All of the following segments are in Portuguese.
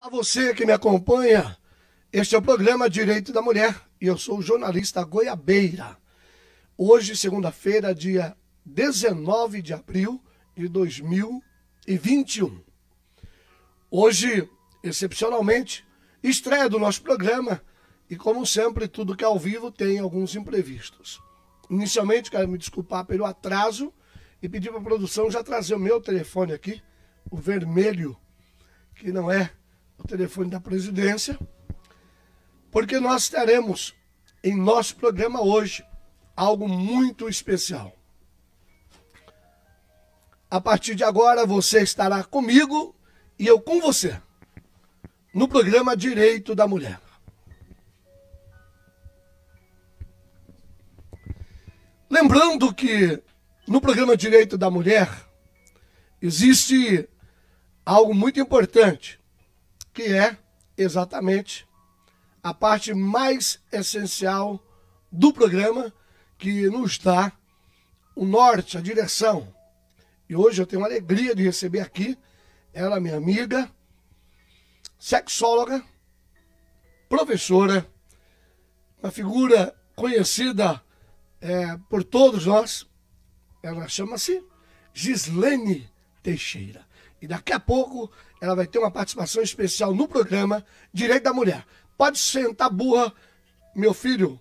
A você que me acompanha, este é o programa Direito da Mulher e eu sou o jornalista Goiabeira. Hoje, segunda-feira, dia 19 de abril de 2021. Hoje, excepcionalmente, estreia do nosso programa e, como sempre, tudo que é ao vivo tem alguns imprevistos. Inicialmente, quero me desculpar pelo atraso e pedir para a produção já trazer o meu telefone aqui, o vermelho, que não é o telefone da presidência, porque nós teremos em nosso programa hoje algo muito especial. A partir de agora você estará comigo e eu com você no programa Direito da Mulher. Lembrando que no programa Direito da Mulher existe algo muito importante, que é exatamente a parte mais essencial do programa, que nos dá o norte, a direção. E hoje eu tenho a alegria de receber aqui ela, minha amiga, sexóloga, professora, uma figura conhecida por todos nós. Ela chama-se Gislene Teixeira. E daqui a pouco ela vai ter uma participação especial no programa Direito da Mulher. Pode sentar, burra, meu filho,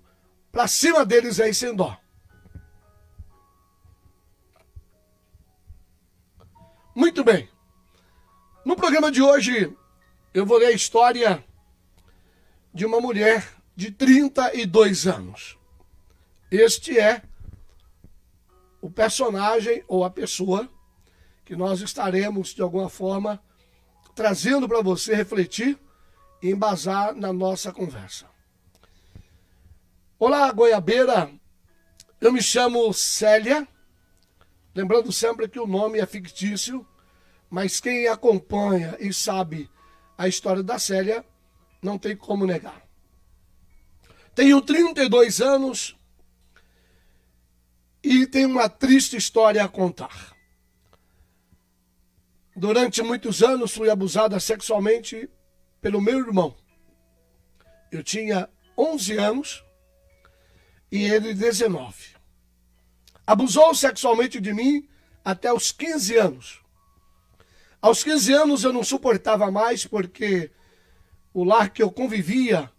pra cima deles aí sem dó. Muito bem. No programa de hoje, eu vou ler a história de uma mulher de 32 anos. Este é o personagem ou a pessoa que nós estaremos, de alguma forma, trazendo para você refletir e embasar na nossa conversa. Olá, Goiabeira, eu me chamo Célia, lembrando sempre que o nome é fictício, mas quem acompanha e sabe a história da Célia não tem como negar. Tenho 32 anos e tenho uma triste história a contar. Durante muitos anos fui abusada sexualmente pelo meu irmão. Eu tinha 11 anos e ele 19. Abusou sexualmente de mim até os 15 anos. Aos 15 anos eu não suportava mais porque o lar que eu convivia,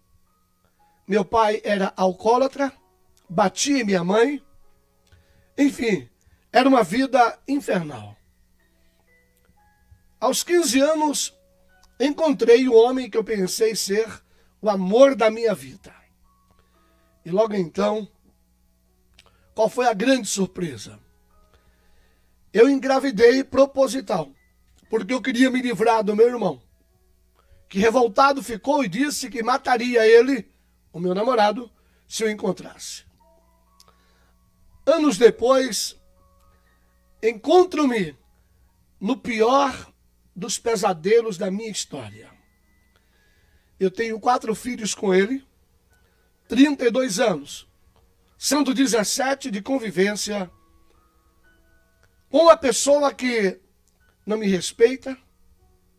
meu pai era alcoólatra, batia minha mãe. Enfim, era uma vida infernal. Aos 15 anos, encontrei o homem que eu pensei ser o amor da minha vida. E logo então, qual foi a grande surpresa? Eu engravidei proposital, porque eu queria me livrar do meu irmão, que revoltado ficou e disse que mataria ele, o meu namorado, se eu encontrasse. Anos depois, encontro-me no pior dos pesadelos da minha história. Eu tenho 4 filhos com ele, 32 anos, sendo 17 de convivência com uma pessoa que não me respeita,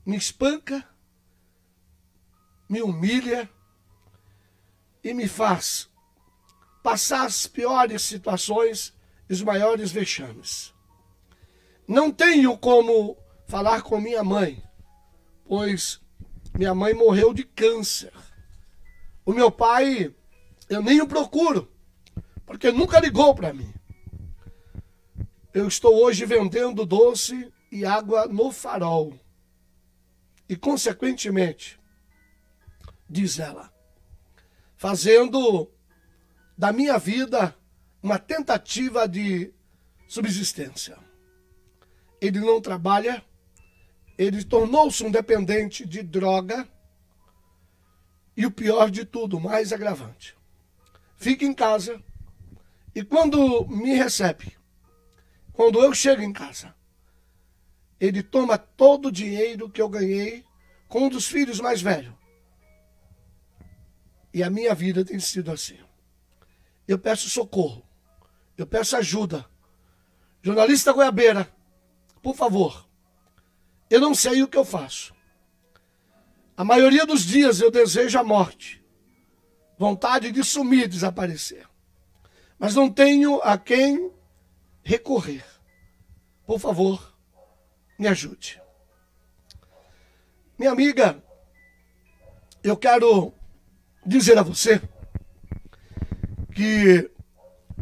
me espanca, me humilha e me faz passar as piores situações e os maiores vexames. Não tenho como falar com minha mãe, pois minha mãe morreu de câncer. O meu pai, eu nem o procuro, porque nunca ligou para mim. Eu estou hoje vendendo doce e água no Farol. E, consequentemente, diz ela, fazendo da minha vida uma tentativa de subsistência. Ele não trabalha, ele tornou-se um dependente de droga e o pior de tudo, o mais agravante, fica em casa e quando me recebe, quando eu chego em casa, ele toma todo o dinheiro que eu ganhei com um dos filhos mais velhos. E a minha vida tem sido assim. Eu peço socorro, eu peço ajuda. Jornalista Goiabeira, por favor, eu não sei o que eu faço. A maioria dos dias eu desejo a morte. Vontade de sumir, desaparecer. Mas não tenho a quem recorrer. Por favor, me ajude. Minha amiga, eu quero dizer a você que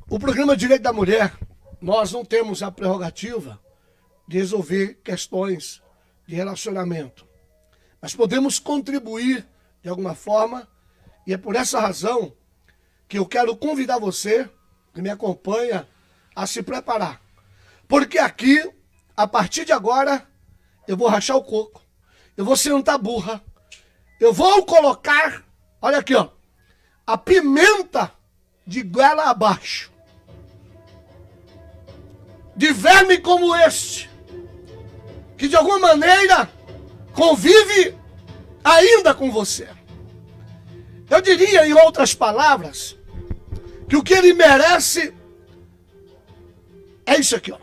o programa Direito da Mulher, nós não temos a prerrogativa de resolver questões de relacionamento. Mas podemos contribuir de alguma forma, e é por essa razão que eu quero convidar você, que me acompanha, a se preparar. Porque aqui, a partir de agora, eu vou rachar o coco, eu vou sentar a burra, eu vou colocar, olha aqui, ó, a pimenta de goela abaixo. De verme como este, que de alguma maneira convive ainda com você. Eu diria, em outras palavras, que o que ele merece é isso aqui, ó.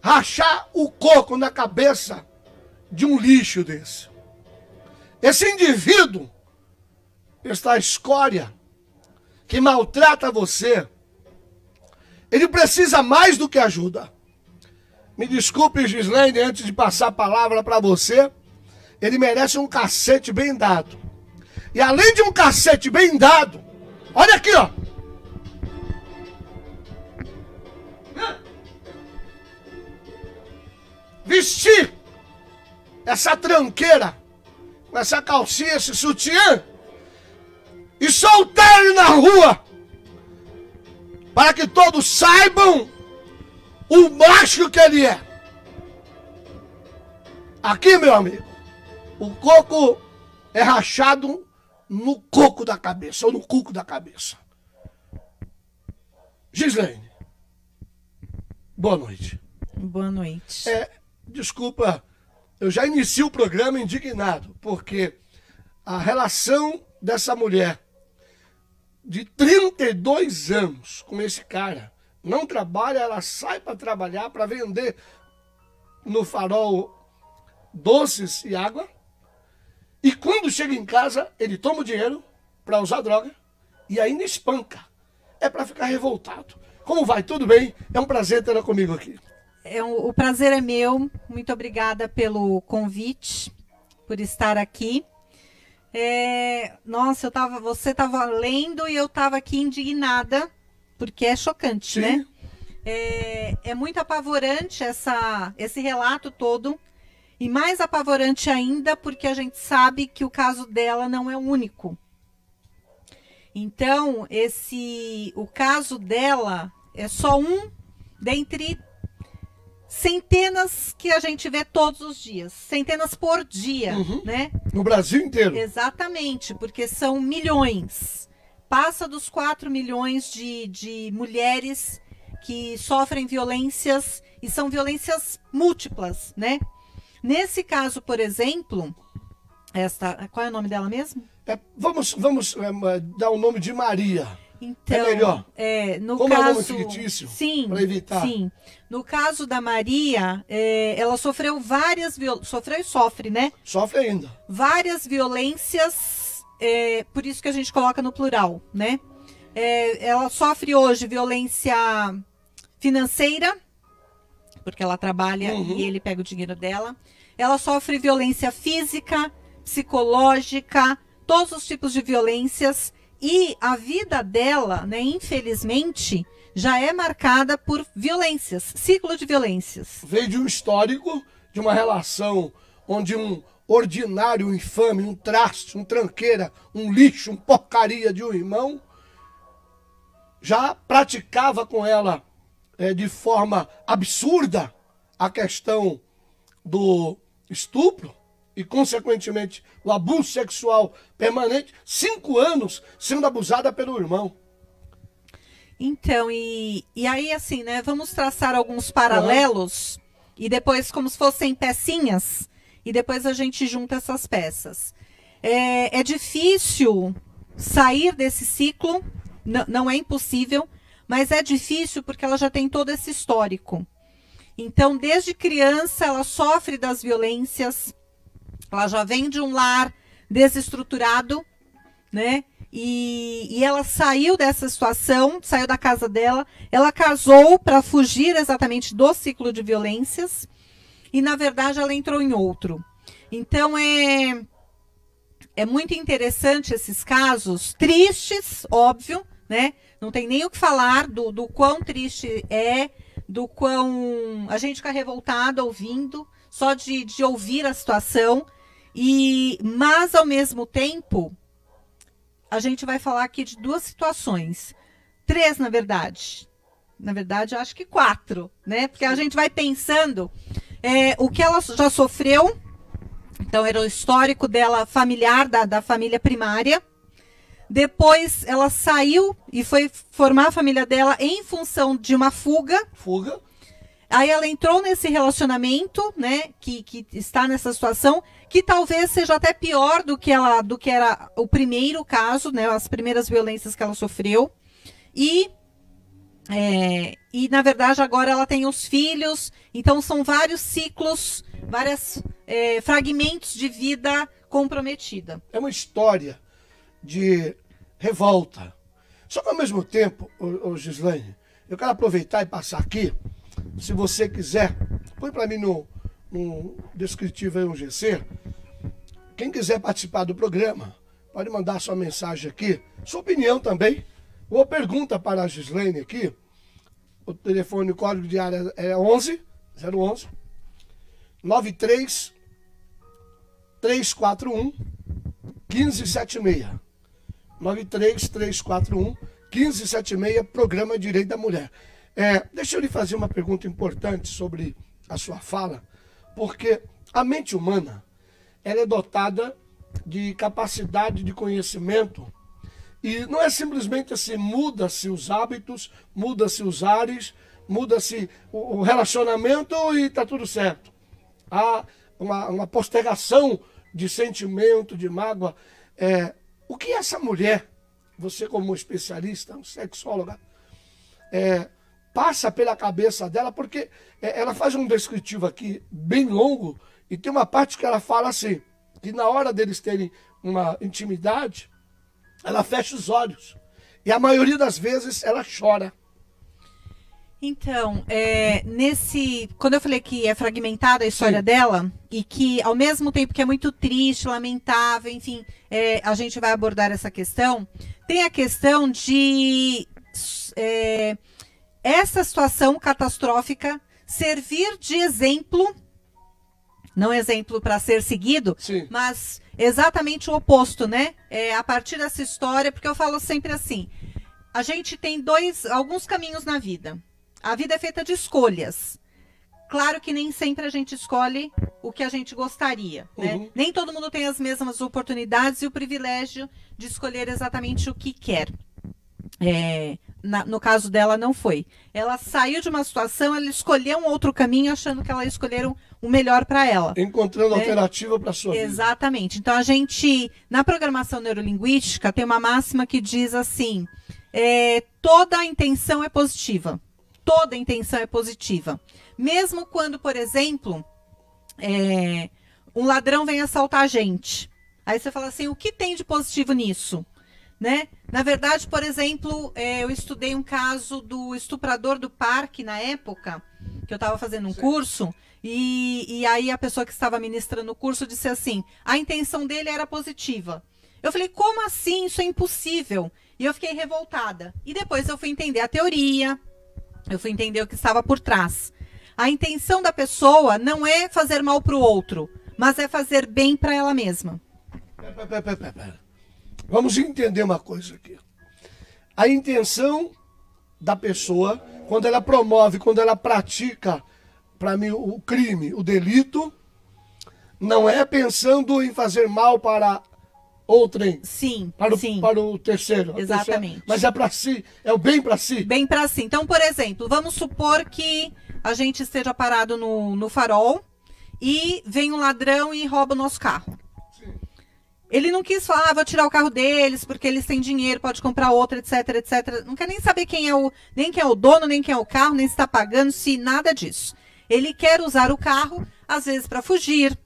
Rachar o coco na cabeça de um lixo desse. Esse indivíduo, esta escória que maltrata você, ele precisa mais do que ajuda. Me desculpe, Gislaine, antes de passar a palavra para você, ele merece um cacete bem dado. E além de um cacete bem dado, olha aqui, ó. Vestir essa tranqueira, com essa calcinha, esse sutiã, e soltar ele na rua, para que todos saibam o macho que ele é. Aqui, meu amigo, o coco é rachado no coco da cabeça, ou no cuco da cabeça. Gislaine, boa noite. Boa noite. Desculpa, eu já inicio o programa indignado, porque a relação dessa mulher de 32 anos com esse cara, não trabalha, ela sai para trabalhar, para vender no farol doces e água, e quando chega em casa, ele toma o dinheiro para usar droga e ainda espanca. É para ficar revoltado. Como vai? Tudo bem? É um prazer tê-la comigo aqui. O prazer é meu. Muito obrigada pelo convite, por estar aqui. Nossa, você estava lendo e eu estava aqui indignada, porque é chocante, sim, né? É muito apavorante esse relato todo, e mais apavorante ainda porque a gente sabe que o caso dela não é o único. Então, o caso dela é só um dentre centenas que a gente vê todos os dias, centenas por dia, né? No Brasil inteiro. Exatamente, porque são milhões. Passa dos 4 milhões de mulheres que sofrem violências, e são violências múltiplas, né? Nesse caso, por exemplo, qual é o nome dela mesmo? Vamos dar o nome de Maria. Então, é melhor. No Como caso, é o nome fictício? Sim, para evitar. Sim. No caso da Maria, ela sofreu sofreu e sofre, né? Sofre ainda. Várias violências, por isso que a gente coloca no plural, né? Ela sofre hoje violência financeira, porque ela trabalha e ele pega o dinheiro dela. Ela sofre violência física, psicológica, todos os tipos de violências. E a vida dela, né, infelizmente, já é marcada por violências, ciclo de violências. Veio de um histórico, de uma relação onde um ordinário, um infame, um traste, um tranqueira, um lixo, um porcaria de um irmão, já praticava com ela de forma absurda a questão do estupro e, consequentemente, o abuso sexual permanente, 5 anos sendo abusada pelo irmão. Então, e aí assim, né, vamos traçar alguns paralelos e depois como se fossem pecinhas e depois a gente junta essas peças. É difícil sair desse ciclo, não é impossível, mas é difícil porque ela já tem todo esse histórico. Então, desde criança, ela sofre das violências, Ela já vem de um lar desestruturado, né? E ela saiu dessa situação, saiu da casa dela, ela casou para fugir exatamente do ciclo de violências e, na verdade, ela entrou em outro. Então, é muito interessante esses casos, tristes, óbvio, né? Não tem nem o que falar do quão triste do quão a gente fica revoltado ouvindo, só de ouvir a situação, mas, ao mesmo tempo, a gente vai falar aqui de 2 situações. 3, na verdade. Na verdade, eu acho que 4, né? Porque a gente vai pensando o que ela já sofreu. Então, era o histórico dela familiar, da família primária. Depois, ela saiu e foi formar a família dela em função de uma fuga. Fuga. Aí ela entrou nesse relacionamento, né, que está nessa situação, que talvez seja até pior do que era o primeiro caso, né, as primeiras violências que ela sofreu. E na verdade, agora ela tem os filhos, então são vários ciclos, vários fragmentos de vida comprometida. É uma história de revolta. Só que, ao mesmo tempo, Gislaine, eu quero aproveitar e passar aqui. Se você quiser, põe para mim no descritivo aí um GC. Quem quiser participar do programa, pode mandar sua mensagem aqui, sua opinião também, ou pergunta para a Gislaine aqui. O telefone, o código de área é 011 93 341 1576. 93 341 1576, programa Direito da Mulher. Deixa eu lhe fazer uma pergunta importante sobre a sua fala, porque a mente humana, ela é dotada de capacidade de conhecimento, e não é simplesmente assim, muda-se os hábitos, muda-se os ares, muda-se o relacionamento e está tudo certo. Há uma postergação de sentimento, de mágoa. O que essa mulher, você como especialista, sexóloga, passa pela cabeça dela, porque ela faz um descritivo aqui bem longo, e tem uma parte que ela fala assim, que na hora deles terem uma intimidade, ela fecha os olhos, e a maioria das vezes ela chora. Então, quando eu falei que é fragmentada a história dela, e que ao mesmo tempo que é muito triste, lamentável, enfim, a gente vai abordar essa questão, tem a questão de essa situação catastrófica servir de exemplo, não exemplo para ser seguido, sim, mas exatamente o oposto, né? A partir dessa história, porque eu falo sempre assim, a gente tem alguns caminhos na vida. A vida é feita de escolhas. Claro que nem sempre a gente escolhe o que a gente gostaria, né? Uhum. Nem todo mundo tem as mesmas oportunidades e o privilégio de escolher exatamente o que quer. No caso dela, não foi. Ela saiu de uma situação, ela escolheu um outro caminho, achando que ela ia escolher o melhor para ela. Encontrando alternativa para a sua vida. Exatamente. Então, a gente, na programação neurolinguística, tem uma máxima que diz assim, toda a intenção é positiva. Toda intenção é positiva. Mesmo quando, por exemplo, um ladrão vem assaltar a gente. Aí você fala assim, o que tem de positivo nisso? Né? Na verdade, por exemplo, eu estudei um caso do estuprador do parque na época, que eu estava fazendo um curso, e aí a pessoa que estava ministrando o curso disse assim, a intenção dele era positiva. Eu falei, como assim? Isso é impossível. E eu fiquei revoltada. E depois eu fui entender a teoria, eu fui entender o que estava por trás. A intenção da pessoa não é fazer mal para o outro, mas é fazer bem para ela mesma. Pera. Vamos entender uma coisa aqui. A intenção da pessoa, quando ela promove, quando ela pratica, para mim, o crime, o delito, não é pensando em fazer mal para outrem. Sim, para o terceiro. Exatamente. Mas é para si, é o bem para si. Bem para si. Então, por exemplo, vamos supor que a gente esteja parado no farol e vem um ladrão e rouba o nosso carro. Ele não quis falar, vou tirar o carro deles, porque eles têm dinheiro, pode comprar outro, etc, etc. Não quer nem saber nem quem é o dono, nem quem é o carro, nem se está pagando, se nada disso. Ele quer usar o carro, às vezes para fugir,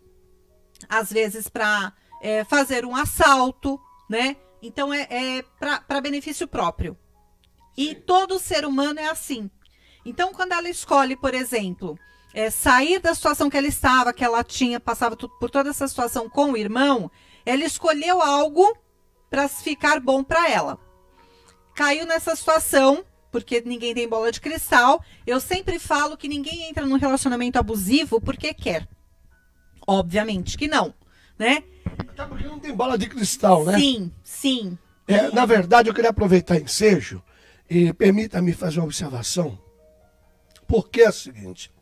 às vezes para fazer um assalto, né? Então é para benefício próprio. E todo ser humano é assim. Então, quando ela escolhe, por exemplo, sair da situação que ela estava, que ela passava por toda essa situação com o irmão, ela escolheu algo para ficar bom para ela. Caiu nessa situação, porque ninguém tem bola de cristal. Eu sempre falo que ninguém entra num relacionamento abusivo porque quer. Obviamente que não, né? Até porque não tem bola de cristal, né? Sim, sim. Na verdade, eu queria aproveitar o ensejo e permita-me fazer uma observação. Porque é o seguinte,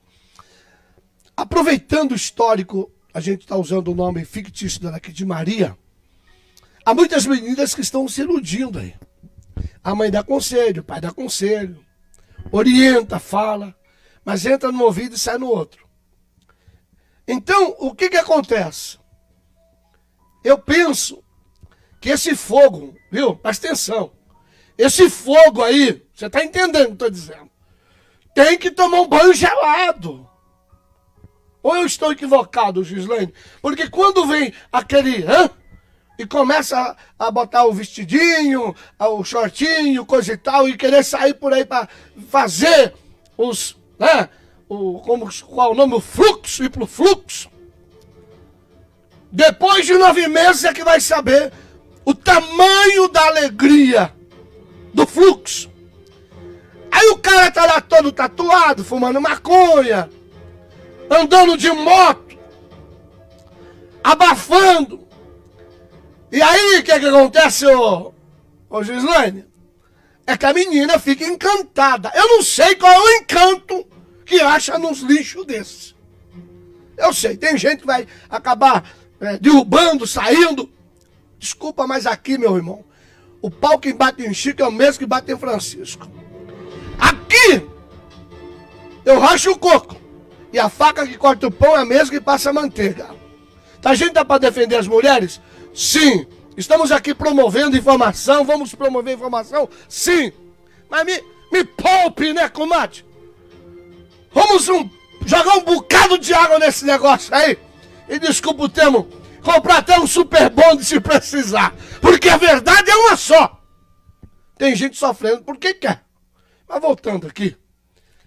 aproveitando o histórico, a gente está usando o nome fictício dela aqui de Maria, há muitas meninas que estão se iludindo aí. A mãe dá conselho, o pai dá conselho, orienta, fala, mas entra no ouvido e sai no outro. Então, o que acontece? Eu penso que esse fogo, viu? Presta atenção. Esse fogo aí, você está entendendo o que eu estou dizendo? Tem que tomar um banho gelado. Ou eu estou equivocado, Gislaine? Porque quando vem aquele... e começa a botar o vestidinho, o shortinho, coisa e tal, e querer sair por aí para fazer os... qual é o nome? O fluxo, ir pro fluxo. Depois de 9 meses é que vai saber o tamanho da alegria do fluxo. Aí o cara tá lá todo tatuado, fumando maconha, andando de moto, abafando. E aí, o que acontece, ô Gislaine? É que a menina fica encantada. Eu não sei qual é o encanto que acha nos lixos desses. Eu sei, tem gente que vai acabar derrubando, saindo. Desculpa, mas aqui, meu irmão, o pau que bate em Chico é o mesmo que bate em Francisco. Aqui, eu racho o coco. E a faca que corta o pão é a mesma que passa a manteiga. A gente tá para defender as mulheres? Sim. Estamos aqui promovendo informação. Vamos promover informação? Sim. Mas me poupe, né, comadre? Vamos jogar um bocado de água nesse negócio aí. E desculpa o termo, comprar até um super bonde se precisar. Porque a verdade é uma só. Tem gente sofrendo porque quer. Mas voltando aqui,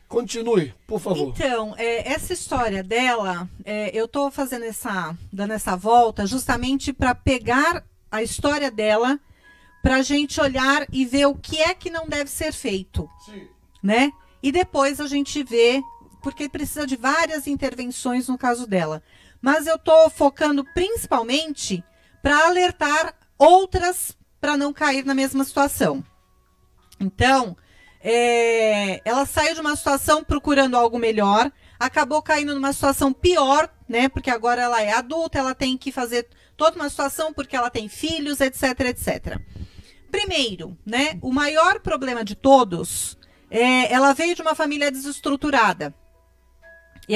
continue, por favor. Então, essa história dela, eu estou dando essa volta justamente para pegar a história dela, para a gente olhar e ver o que é que não deve ser feito. Sim. Né? E depois a gente vê, porque precisa de várias intervenções no caso dela. Mas eu estou focando principalmente para alertar outras para não cair na mesma situação. Então, ela saiu de uma situação procurando algo melhor, acabou caindo numa situação pior, né? Porque agora ela é adulta, ela tem que fazer toda uma situação porque ela tem filhos, etc, etc. Primeiro, né? O maior problema de todos ela veio de uma família desestruturada. E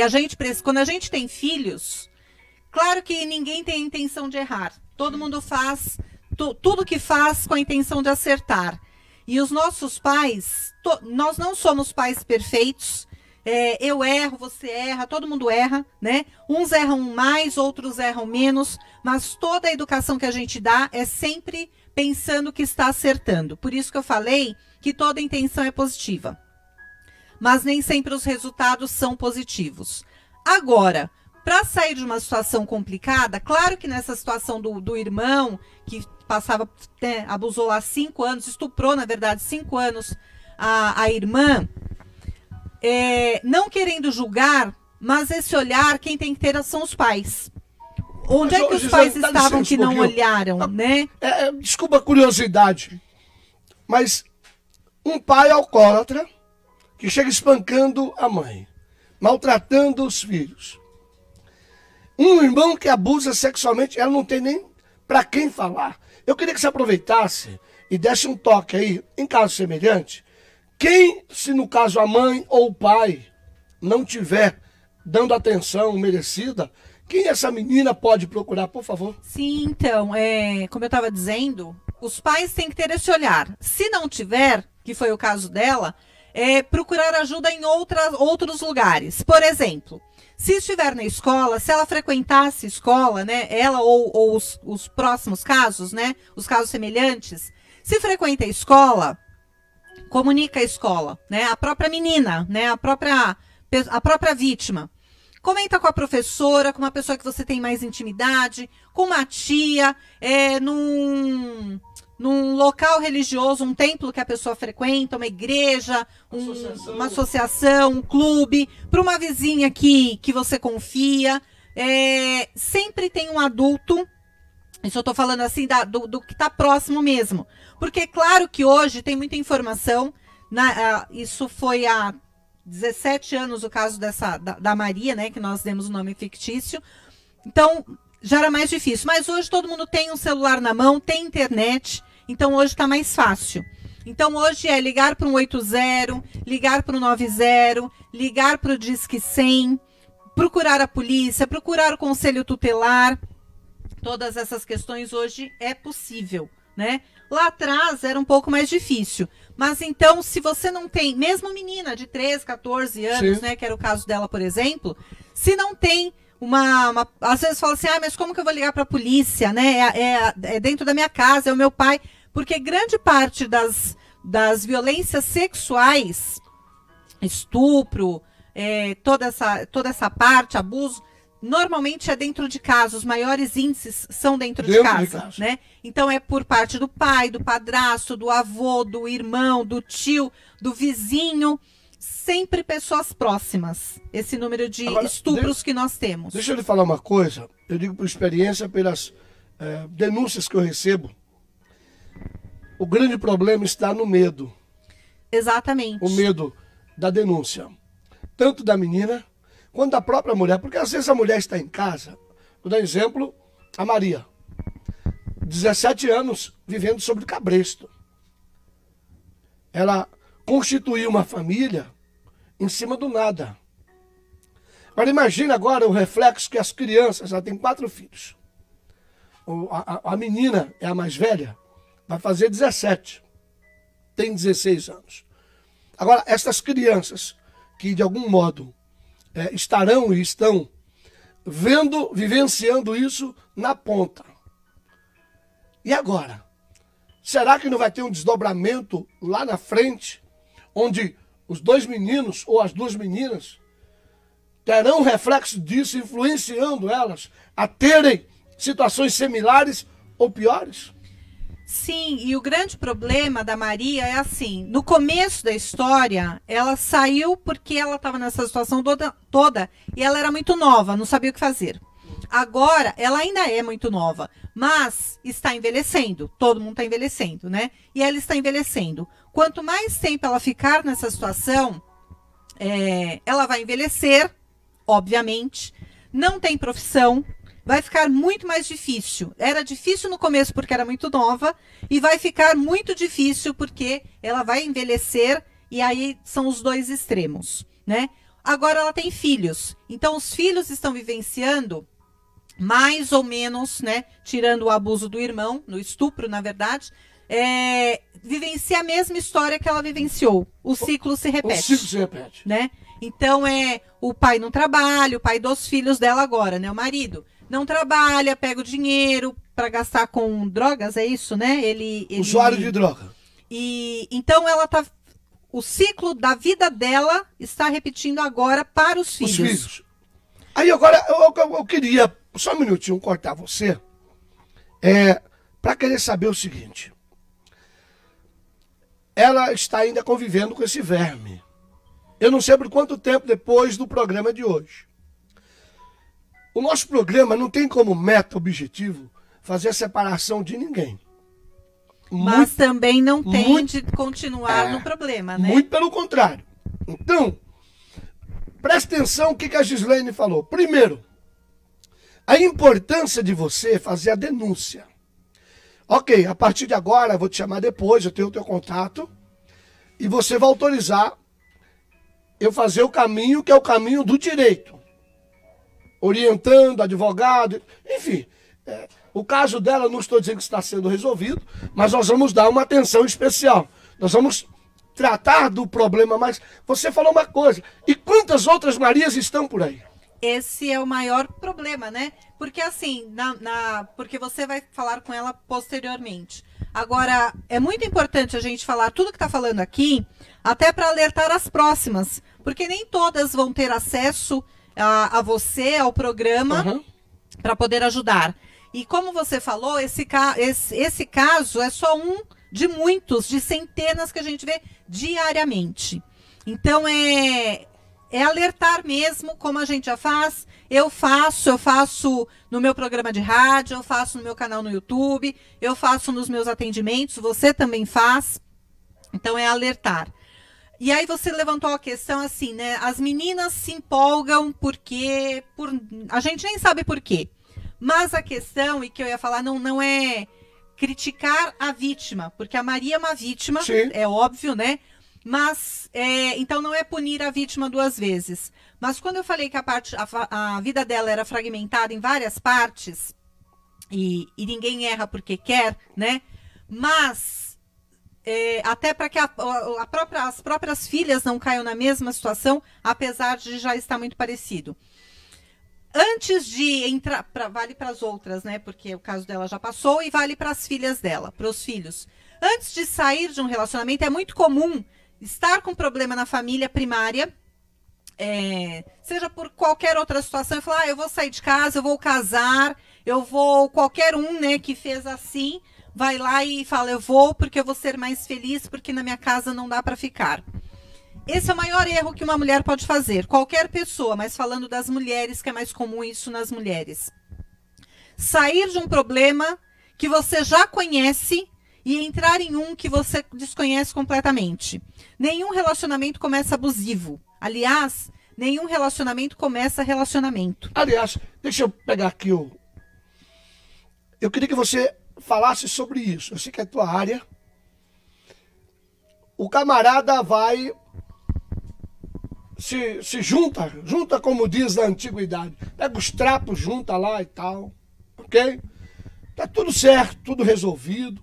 quando a gente tem filhos, claro que ninguém tem a intenção de errar. Todo mundo faz tudo que faz com a intenção de acertar. E os nossos pais, nós não somos pais perfeitos. Eu erro, você erra, todo mundo erra, né? Uns erram mais, outros erram menos. Mas toda a educação que a gente dá é sempre pensando que está acertando. Por isso que eu falei que toda intenção é positiva. Mas nem sempre os resultados são positivos. Agora, para sair de uma situação complicada, claro que nessa situação do irmão, que abusou lá 5 anos, estuprou, na verdade, 5 anos a irmã, não querendo julgar, mas esse olhar, quem tem que ter são os pais. Onde é que os pais estavam que não olharam, né? Desculpa a curiosidade, mas um pai alcoólatra que chega espancando a mãe, maltratando os filhos. Um irmão que abusa sexualmente, ela não tem nem para quem falar. Eu queria que você aproveitasse e desse um toque aí, em caso semelhante, se no caso a mãe ou o pai não tiver dando atenção merecida, quem essa menina pode procurar, por favor? Sim, então, como eu estava dizendo, os pais têm que ter esse olhar. Se não tiver, que foi o caso dela, procurar ajuda em outros lugares. Por exemplo, se estiver na escola, se ela frequentasse escola, né, ela ou os próximos casos, né, os casos semelhantes, se frequenta a escola, comunica a escola, né, a própria menina, né, a própria vítima. Comenta com a professora, com uma pessoa que você tem mais intimidade, com uma tia, num local religioso, um templo que a pessoa frequenta, uma igreja, uma associação, um clube, para uma vizinha que você confia. Sempre tem um adulto, isso eu estou falando assim do que está próximo mesmo. Porque é claro que hoje tem muita informação, isso foi há 17 anos o caso da Maria, né, que nós demos o nome fictício. Então, já era mais difícil. Mas hoje todo mundo tem um celular na mão, tem internet, então hoje está mais fácil. Então hoje é ligar para um 80, ligar para o 90, ligar para o Disque 100, procurar a polícia, procurar o conselho tutelar. Todas essas questões hoje é possível, né? Lá atrás era um pouco mais difícil. Mas então, se você não tem, mesmo menina de 13, 14 anos, né, que era o caso dela, por exemplo, se não tem às vezes fala assim, mas como que eu vou ligar para a polícia, né? É dentro da minha casa, é o meu pai. Porque grande parte das violências sexuais, estupro, toda essa parte, abuso, normalmente é dentro de casa. Os maiores índices são dentro de casa, né? Então é por parte do pai, do padrasto, do avô, do irmão, do tio, do vizinho. Sempre pessoas próximas. Esse número de estupros que nós temos. Deixa eu lhe falar uma coisa. Eu digo por experiência, pelas denúncias que eu recebo. O grande problema está no medo. Exatamente. O medo da denúncia. Tanto da menina quanto da própria mulher. Porque às vezes a mulher está em casa. Vou dar um exemplo, a Maria. 17 anos vivendo sobre o cabresto. Ela constituiu uma família em cima do nada. Agora imagina agora o reflexo que as crianças, ela tem 4 filhos. A menina é a mais velha, vai fazer 17. Tem 16 anos. Agora, essas crianças que de algum modo estarão e estão vivenciando isso na ponta. E agora? Será que não vai ter um desdobramento lá na frente, onde os 2 meninos ou as 2 meninas terão reflexo disso, influenciando elas a terem situações similares ou piores? Sim, e o grande problema da Maria é assim, no começo da história, ela saiu porque ela estava nessa situação toda e ela era muito nova, não sabia o que fazer. Agora, ela ainda é muito nova, mas está envelhecendo, todo mundo está envelhecendo, né? E ela está envelhecendo. Quanto mais tempo ela ficar nessa situação, ela vai envelhecer, obviamente, não tem profissão, vai ficar muito mais difícil. Era difícil no começo porque era muito nova e vai ficar muito difícil porque ela vai envelhecer e aí são os 2 extremos, né? Agora ela tem filhos, então os filhos estão vivenciando mais ou menos, né, tirando o abuso do irmão, no estupro, na verdade, vivencia a mesma história que ela vivenciou. O ciclo se repete. O ciclo se repete. Né? Então, o pai não trabalha, o pai dos filhos dela agora, né, o marido, não trabalha, pega o dinheiro para gastar com drogas, é isso, né? Usuário de droga. E então o ciclo da vida dela está repetindo agora para os filhos. Os filhos. Aí agora eu queria, só um minutinho, cortar você, para querer saber o seguinte. Ela está ainda convivendo com esse verme. Eu não sei por quanto tempo depois do programa de hoje. O nosso programa não tem como meta, objetivo, fazer a separação de ninguém. Mas também não tem de continuar no problema, né? Muito pelo contrário. Então, presta atenção o que a Gislaine falou. Primeiro, a importância de você fazer a denúncia. Ok, a partir de agora, eu vou te chamar depois, eu tenho o teu contato, e você vai autorizar eu fazer o caminho que é o caminho do direito. Orientando, advogado, enfim. O caso dela, não estou dizendo que está sendo resolvido, mas nós vamos dar uma atenção especial. Nós vamos tratar do problema, mas você falou uma coisa. E quantas outras Marias estão por aí? Esse é o maior problema, né? Porque assim, porque você vai falar com ela posteriormente. Agora, é muito importante a gente falar tudo que está falando aqui, até para alertar as próximas, porque nem todas vão ter acesso a você, ao programa, para poder ajudar. E como você falou, esse caso é só um de muitos, de centenas que a gente vê diariamente. Então, é alertar mesmo, como a gente já faz. Eu faço no meu programa de rádio, eu faço no meu canal no YouTube, eu faço nos meus atendimentos, você também faz. Então, é alertar. E aí você levantou a questão assim, né? As meninas se empolgam porque... a gente nem sabe por quê. Mas a questão, e que eu ia falar, não é criticar a vítima, porque a Maria é uma vítima, sim, é óbvio, né? Mas, então não é punir a vítima duas vezes. Mas quando eu falei que a vida dela era fragmentada em várias partes, e ninguém erra porque quer, né? Mas, até para que as próprias filhas não caiam na mesma situação, apesar de já estar muito parecido. Antes de entrar, vale para as outras, né? Porque o caso dela já passou, e vale para as filhas dela, para os filhos. Antes de sair de um relacionamento, é muito comum estar com problema na família primária, seja por qualquer outra situação, e falar, eu vou sair de casa, eu vou casar, qualquer um, né, que fez assim, vai lá e fala, eu vou porque eu vou ser mais feliz, porque na minha casa não dá para ficar. Esse é o maior erro que uma mulher pode fazer, qualquer pessoa, mas falando das mulheres, que é mais comum isso nas mulheres. Sair de um problema que você já conhece e entrar em um que você desconhece completamente. Nenhum relacionamento começa abusivo. Aliás, nenhum relacionamento começa relacionamento. Aliás, deixa eu pegar aqui eu queria que você falasse sobre isso. Eu sei que é a tua área. O camarada vai... Se junta como diz na antiguidade. Pega os trapos, junta lá e tal. Ok? Tá tudo certo, tudo resolvido.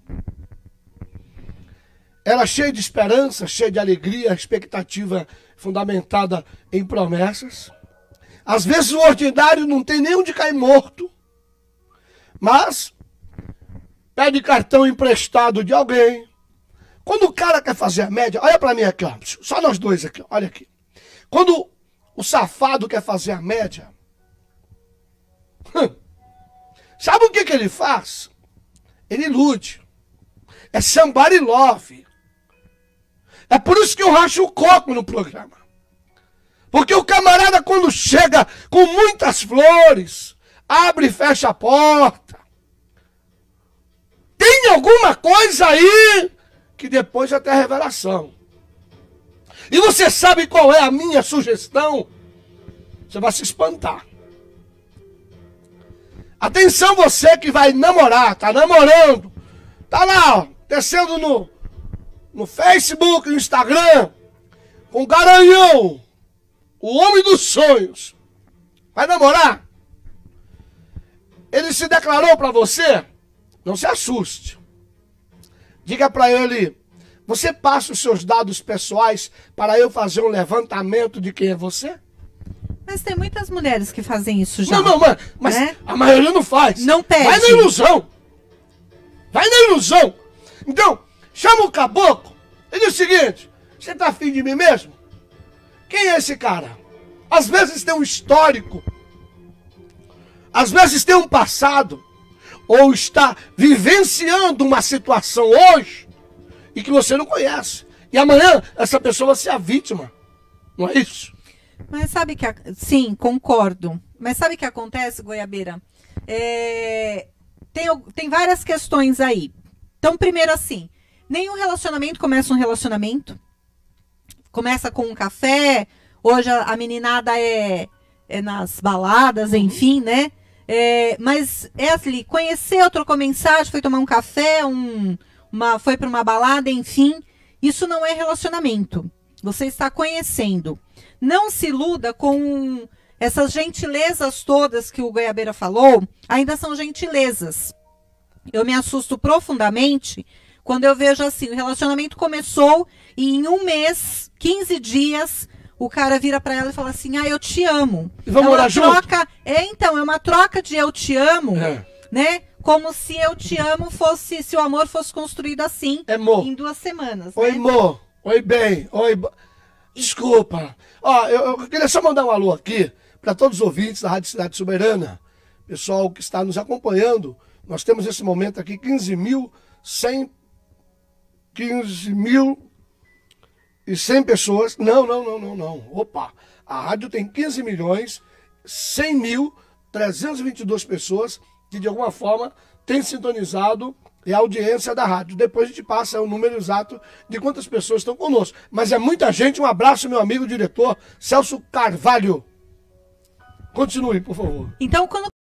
Ela cheia de esperança, cheia de alegria, expectativa fundamentada em promessas. Às vezes o ordinário não tem nem onde cair morto, mas pede cartão emprestado de alguém. Quando o cara quer fazer a média, olha pra mim aqui, ó, só nós dois aqui, olha aqui. Quando o safado quer fazer a média, sabe o que ele faz? Ele ilude. É somebody love. É por isso que eu racho o coco no programa. Porque o camarada, quando chega com muitas flores, abre e fecha a porta, tem alguma coisa aí que depois até a revelação. E você sabe qual é a minha sugestão? Você vai se espantar. Atenção, você que vai namorar, tá namorando, tá lá, ó, descendo no Facebook, no Instagram, com o Garanhão, o homem dos sonhos. Vai namorar? Ele se declarou para você? Não se assuste. Diga para ele, você passa os seus dados pessoais para eu fazer um levantamento de quem é você? Mas tem muitas mulheres que fazem isso já. Não, mas né? A maioria não faz. Não pede. Vai na ilusão. Vai na ilusão. Então, chama o caboclo e diz o seguinte, você tá afim de mim mesmo? Quem é esse cara? Às vezes tem um histórico, às vezes tem um passado, ou está vivenciando uma situação hoje e que você não conhece. E amanhã essa pessoa vai ser a vítima. Não é isso? Mas sabe que... Sim, concordo. Mas sabe o que acontece, Goiabeira? Tem várias questões aí. Então, primeiro assim, nenhum relacionamento começa um relacionamento. Começa com um café. Hoje a meninada é nas baladas, enfim, né? Mas ali, conheceu, trocou mensagem, foi tomar um café, foi para uma balada, enfim. Isso não é relacionamento. Você está conhecendo. Não se iluda com essas gentilezas todas que o Goiabeira falou, ainda são gentilezas. Eu me assusto profundamente Quando eu vejo assim, o relacionamento começou e em um mês, 15 dias, o cara vira pra ela e fala assim, eu te amo. E vamos morar junto? Então, é uma troca de eu te amo, né? Como se eu te amo fosse, se o amor fosse construído assim, em 2 semanas. Oi, né? amor. Oi, bem. Oi, desculpa. Ó, eu queria só mandar um alô aqui para todos os ouvintes da Rádio Cidade Soberana. Pessoal que está nos acompanhando. Nós temos nesse momento aqui 15.100 pessoas. Não. Opa. A rádio tem 15.100.322 pessoas que de alguma forma têm sintonizado a audiência da rádio. Depois a gente passa o número exato de quantas pessoas estão conosco. Mas é muita gente. Um abraço, meu amigo diretor Celso Carvalho. Continue, por favor. Então, quando